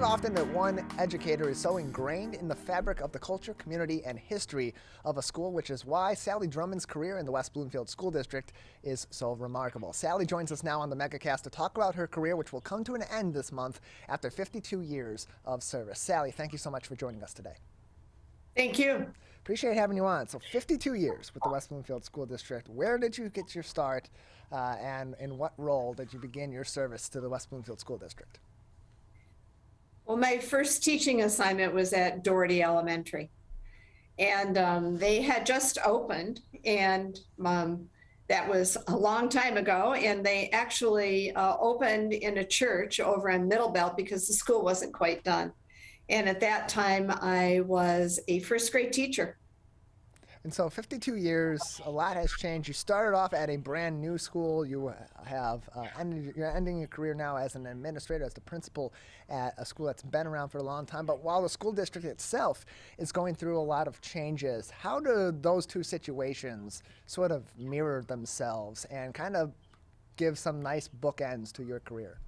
not often that one educator is so ingrained in the fabric of the culture, community, and history of a school, which is why Sally Drummond's career in the West Bloomfield School District is so remarkable. Sally joins us now on the Megacast to talk about her career, which will come to an end this month after 52 years of service. Sally, thank you so much for joining us today. Thank you. Appreciate having you on. So 52 years with the West Bloomfield School District. Where did you get your start and in what role did you begin your service to the West Bloomfield School District? Well, my first teaching assignment was at Gretchko Elementary. And they had just opened, and that was a long time ago. And they actually opened in a church over on Middle Belt because the school wasn't quite done. And at that time, I was a first grade teacher. And so 52 years, a lot has changed. You started off at a brand new school. You have you're ending your career now as an administrator, as the principal at a school that's been around for a long time. But while the school district itself is going through a lot of changes, how do those two situations sort of mirror themselves and kind of give some nice bookends to your career?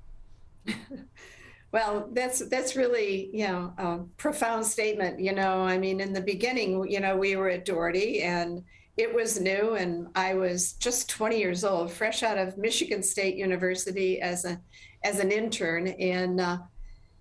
Well, that's really, a profound statement. I mean, in the beginning, we were at Doherty and it was new, and I was just 20 years old, fresh out of Michigan State University as an intern. And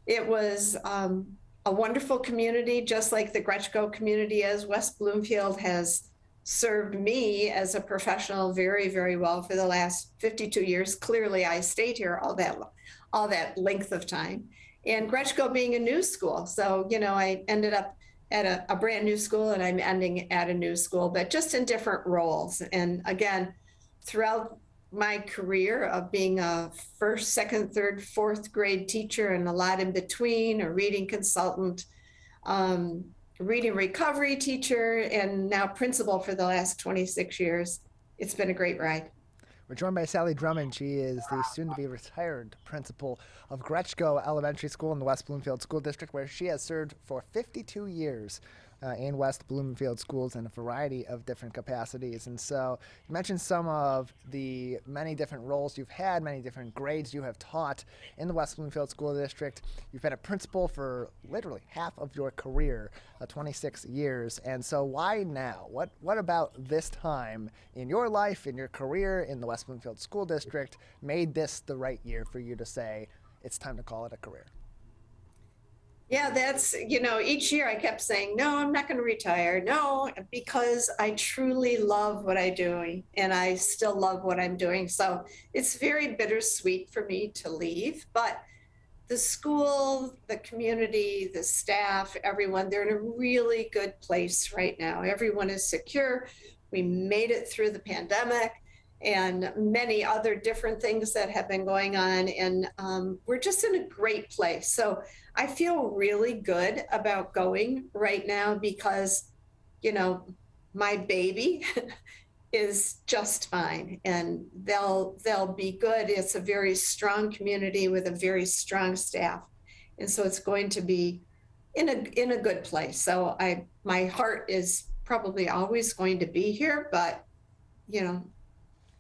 it was a wonderful community, just like the Gretchko community is. West Bloomfield has served me as a professional very, very well for the last 52 years. Clearly, I stayed here all that length of time, and Gretchko being a new school. So, I ended up at a brand new school, and I'm ending at a new school, but just in different roles. And again, throughout my career of being a first, second, third, fourth grade teacher and a lot in between, a reading consultant, reading recovery teacher, and now principal for the last 26 years. It's been a great ride. We're joined by Sally Drummond. She is the soon-to-be retired principal of Gretchko Elementary School in the West Bloomfield School District, where she has served for 52 years in West Bloomfield schools in a variety of different capacities. And so you mentioned some of the many different roles you've had, many different grades you have taught in the West Bloomfield School District. You've been a principal for literally half of your career, 26 years. And so why now? What about this time in your life, in your career in the West Bloomfield School District made this the right year for you to say it's time to call it a career? Yeah, that's, each year I kept saying, no, I'm not going to retire. No, because I truly love what I'm doing, and I still love what I'm doing. So it's very bittersweet for me to leave. But the school, the community, the staff, everyone, they're in a really good place right now. Everyone is secure. We made it through the pandemic and many other different things that have been going on. And we're just in a great place. So I feel really good about going right now because, my baby is just fine, and they'll be good. It's a very strong community with a very strong staff. And so it's going to be in a good place. So my heart is probably always going to be here, but,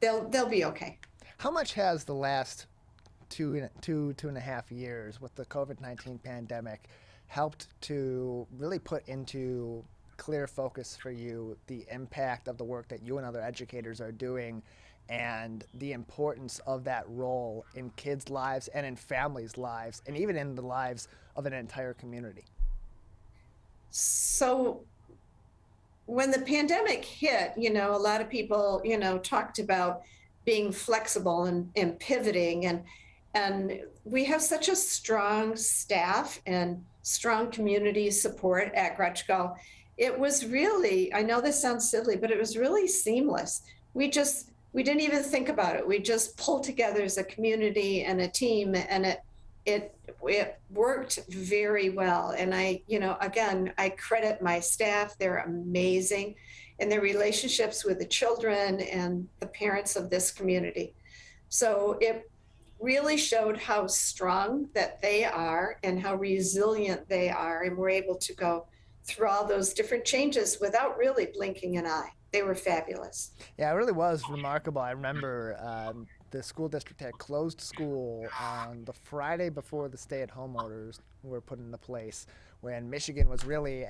they'll be okay. How much has the last two and a half years with the COVID-19 pandemic helped to really put into clear focus for you the impact of the work that you and other educators are doing and the importance of that role in kids' lives and in families' lives and even in the lives of an entire community? So when the pandemic hit, a lot of people, talked about being flexible and pivoting, and we have such a strong staff and strong community support at Gretchko. It was really, I know this sounds silly, but it was really seamless. We didn't even think about it. We just pulled together as a community and a team, and it worked very well. And I credit my staff. They're amazing in their relationships with the children and the parents of this community. So it really showed how strong that they are and how resilient they are. And we're able to go through all those different changes without really blinking an eye. They were fabulous. Yeah, it really was remarkable. I remember the school district had closed school on the Friday before the stay-at-home orders were put into place, when Michigan was really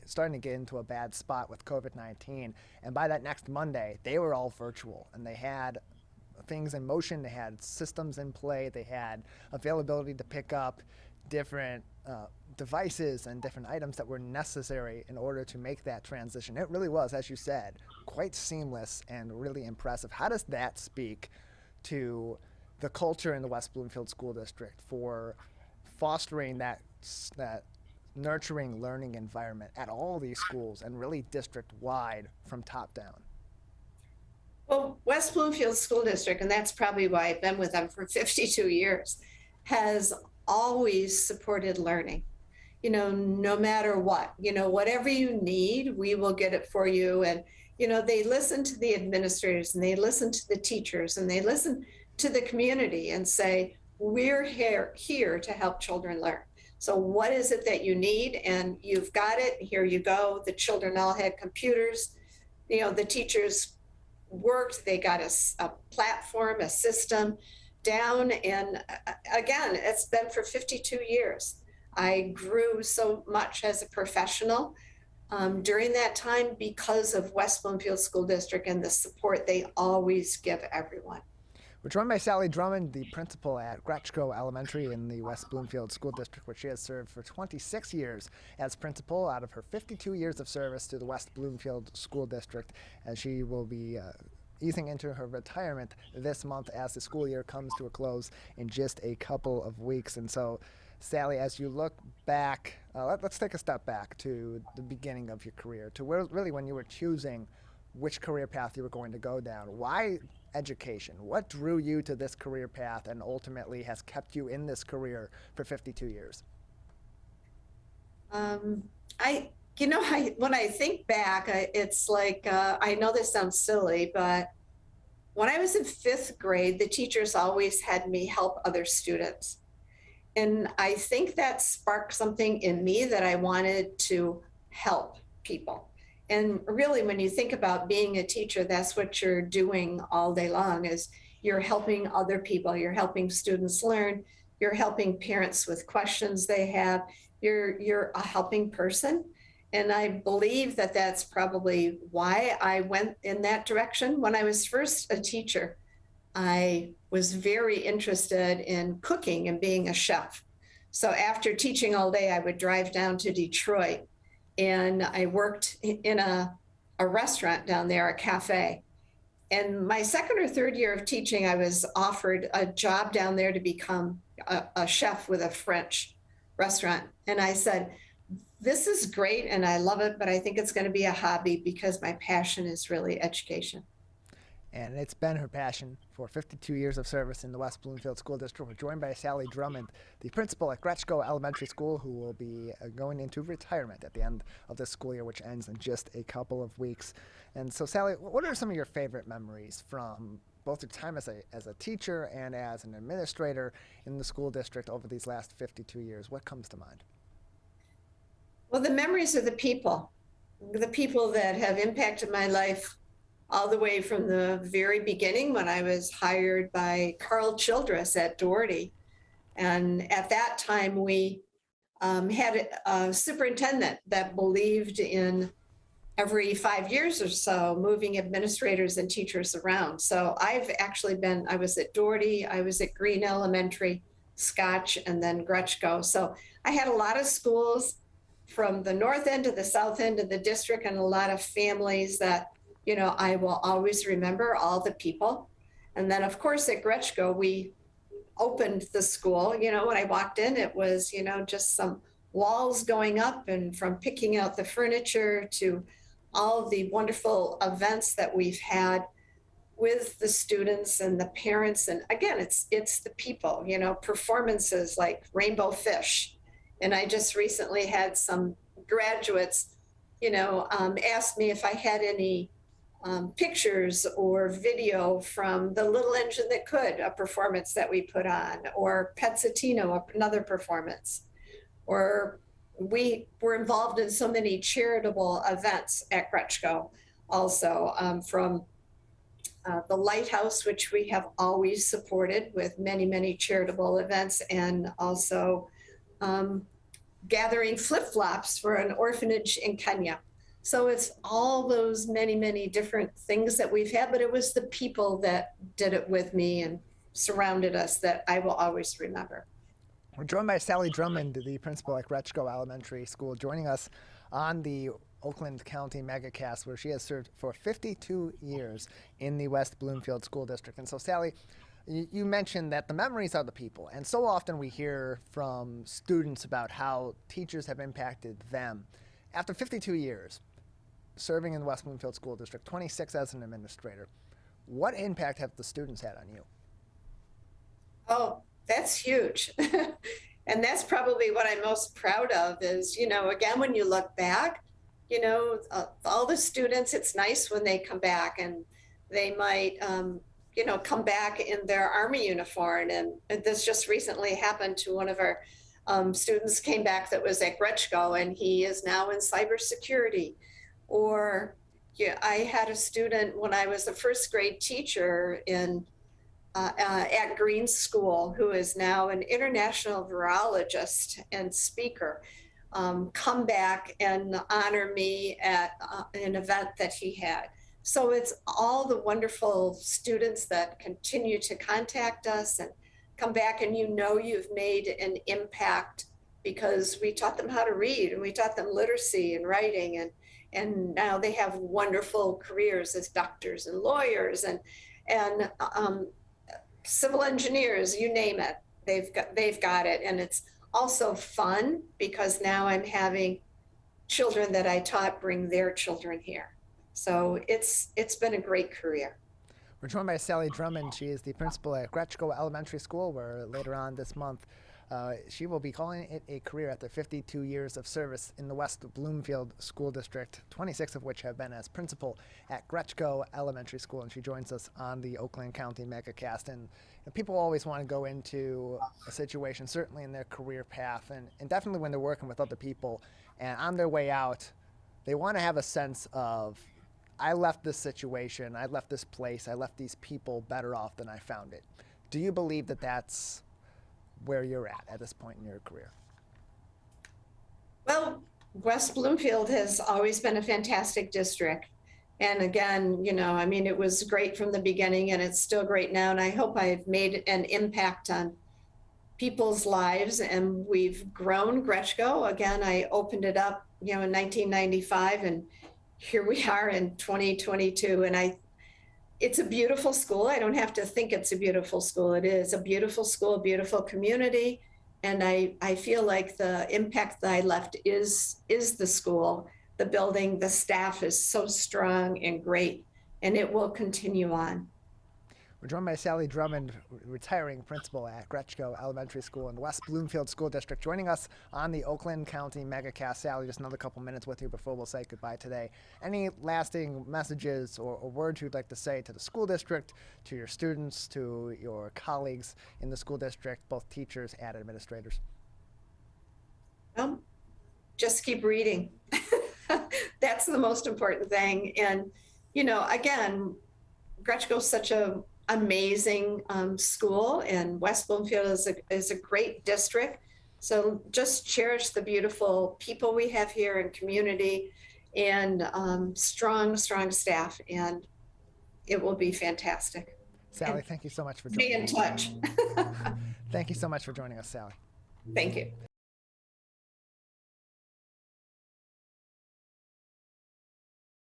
starting to get into a bad spot with COVID-19. And by that next Monday, they were all virtual, and they had things in motion, they had systems in play, they had availability to pick up different devices and different items that were necessary in order to make that transition. It really was, as you said, quite seamless and really impressive. How does that speak to the culture in the West Bloomfield School District for fostering that nurturing learning environment at all these schools and really district-wide from top down? Well, West Bloomfield School District, and that's probably why I've been with them for 52 years, has always supported learning. No matter what, whatever you need, we will get it for you. And, they listen to the administrators, and they listen to the teachers, and they listen to the community and say, we're here to help children learn. So what is it that you need? And you've got it. Here you go. The children all had computers. The teachers worked. They got a platform, a system down. And again, it's been for 52 years. I grew so much as a professional during that time because of West Bloomfield School District and the support they always give everyone. We're joined by Sally Drummond, the principal at Gretchko Elementary in the West Bloomfield School District, where she has served for 26 years as principal out of her 52 years of service to the West Bloomfield School District, as she will be easing into her retirement this month as the school year comes to a close in just a couple of weeks. And so, Sally, as you look back, let's take a step back to the beginning of your career, to where really when you were choosing which career path you were going to go down. Why education? What drew you to this career path and ultimately has kept you in this career for 52 years? When I think back, it's like, I know this sounds silly, but when I was in 5th grade, the teachers always had me help other students. And I think that sparked something in me that I wanted to help people. And really, when you think about being a teacher, that's what you're doing all day long, is you're helping other people. You're helping students learn. You're helping parents with questions they have. You're a helping person. And I believe that that's probably why I went in that direction. When I was first a teacher, I was very interested in cooking and being a chef. So after teaching all day, I would drive down to Detroit, and I worked in a restaurant down there, a cafe. And my 2nd or 3rd year of teaching, I was offered a job down there to become a chef with a French restaurant. And I said, this is great and I love it, but I think it's going to be a hobby because my passion is really education. And it's been her passion for 52 years of service in the West Bloomfield School District. We're joined by Sally Drummond, the principal at Gretchko Elementary School, who will be going into retirement at the end of this school year, which ends in just a couple of weeks. And so, Sally, what are some of your favorite memories from both your time as a teacher and as an administrator in the school district over these last 52 years? What comes to mind? Well, the memories of the people that have impacted my life all the way from the very beginning when I was hired by Carl Childress at Doherty. And at that time, we had a superintendent that believed in every 5 years or so moving administrators and teachers around. So I was at Doherty, I was at Green Elementary, Scotch, and then Gretchko. So I had a lot of schools from the north end to the south end of the district, and a lot of families that, I will always remember all the people. And then, of course, at Gretchko, we opened the school. When I walked in, it was, just some walls going up, and from picking out the furniture to all of the wonderful events that we've had with the students and the parents. And again, it's the people, performances like Rainbow Fish. And I just recently had some graduates, ask me if I had any pictures or video from The Little Engine That Could, a performance that we put on, or Pezzatino, another performance. Or we were involved in so many charitable events at Gretchko also, from the Lighthouse, which we have always supported with many, many charitable events, and also gathering flip-flops for an orphanage in Kenya. So it's all those many, many different things that we've had, but it was the people that did it with me and surrounded us that I will always remember. We're joined by Sally Drummond, the principal at Gretchko Elementary School, joining us on the Oakland County Megacast, where she has served for 52 years in the West Bloomfield School District. And so, Sally, you mentioned that the memories are the people. And so often we hear from students about how teachers have impacted them. After 52 years serving in the West Bloomfield School District, 26 as an administrator, what impact have the students had on you? Oh, that's huge. And that's probably what I'm most proud of is, again, when you look back, all the students, it's nice when they come back and they might, come back in their Army uniform. And this just recently happened to one of our students came back that was at Gretchko, and he is now in cybersecurity. Or I had a student when I was a first grade teacher at Green School, who is now an international virologist and speaker, come back and honor me at an event that he had. So it's all the wonderful students that continue to contact us and come back, and you've made an impact because we taught them how to read and we taught them literacy and writing, and now they have wonderful careers as doctors and lawyers and civil engineers, you name it. They've got it. And it's also fun because now I'm having children that I taught bring their children here. So it's been a great career. We're joined by Sally Drummond. She is the principal at Gretchko Elementary School, where later on this month she will be calling it a career after 52 years of service in the West Bloomfield School District, 26 of which have been as principal at Gretchko Elementary School. And she joins us on the Oakland County Megacast. And people always want to go into a situation, certainly in their career path, and definitely when they're working with other people. And on their way out, they want to have a sense of, I left this situation, I left this place, I left these people better off than I found it. Do you believe that that's where you're at this point in your career? Well, West Bloomfield has always been a fantastic district. And again, it was great from the beginning and it's still great now. And I hope I've made an impact on people's lives, and we've grown Gretchko. Again, I opened it up, in 1995, and here we are in 2022. And it's a beautiful school. I don't have to think it's a beautiful school. It is a beautiful school, a beautiful community. And I feel like the impact that I left is the school, the building, the staff is so strong and great, and it will continue on. We're joined by Sally Drummond, retiring principal at Gretchko Elementary School in the West Bloomfield School District, joining us on the Oakland County Megacast. Sally, just another couple minutes with you before we'll say goodbye today. Any lasting messages or words you'd like to say to the school district, to your students, to your colleagues in the school district, both teachers and administrators? Just keep reading. That's the most important thing. And, again, Gretchko is such a amazing school, and West Bloomfield is a great district. So just cherish the beautiful people we have here and community, and strong staff, and it will be fantastic. Sally, thank you so much for joining us. Stay in touch. Thank you so much for joining us, Sally. Thank you.